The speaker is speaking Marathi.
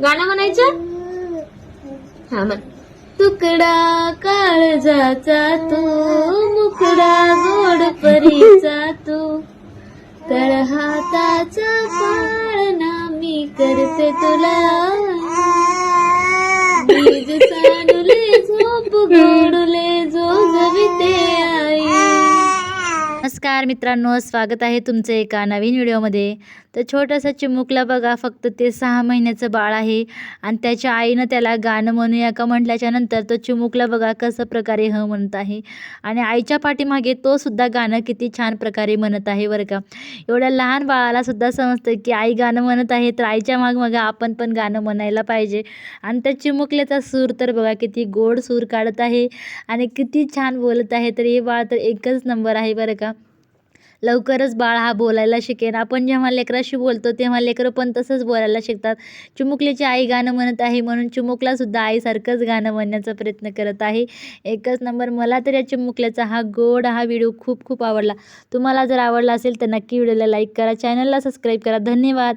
गाणं म्हणायचं. हा म्हण. तुकडा काळजाचा तू, मुखडा गोड परीचा तू, तळहाताचा पाळणा मी करते तुला, बीज सांडले झोप गोडले जो जविते आई. नमस्कार मित्रांनो, स्वागत आहे तुमचं एका नवीन व्हिडिओमध्ये. तर छोटंसं चिमुकला बघा, फक्त ते 6 महिन्याचं बाळ आहे आणि त्याच्या आईनं त्याला गाणं म्हणूया का म्हटल्याच्या नंतर तो चिमुकला बघा कसं प्रकारे म्हणत आहे आणि आईच्या पाठीमागे तो सुद्धा गाणं किती छान प्रकारे म्हणत आहे बरं का. एवढ्या लहान बाळाला सुद्धा समजतं की आई गाणं म्हणत आहे, तर आईच्या मागं आपण पण गाणं म्हणायला पाहिजे. आणि त्या चिमुकल्याचा सूर तर बघा किती गोड सूर काढत आहे आणि किती छान बोलत आहे. तर हे बाळ तर एकच नंबर आहे बरं का. लवकरच बाळ हा बोलायला शिकेन. आपण जेव्हा लेकराशी बोलतो तेव्हा लेकरं पण तसंच बोलायला शिकतात. चिमुकलीची आई गाणं म्हणत आहे म्हणून चिमुकलासुद्धा आईसारखंच गाणं म्हणण्याचा प्रयत्न करत आहे. एकच नंबर. मला तर या चिमुकल्याचा हा गोड व्हिडिओ खूप खूप आवडला. तुम्हाला जर आवडला असेल तर नक्की व्हिडिओला लाईक करा, चॅनलला सबस्क्राईब करा. धन्यवाद.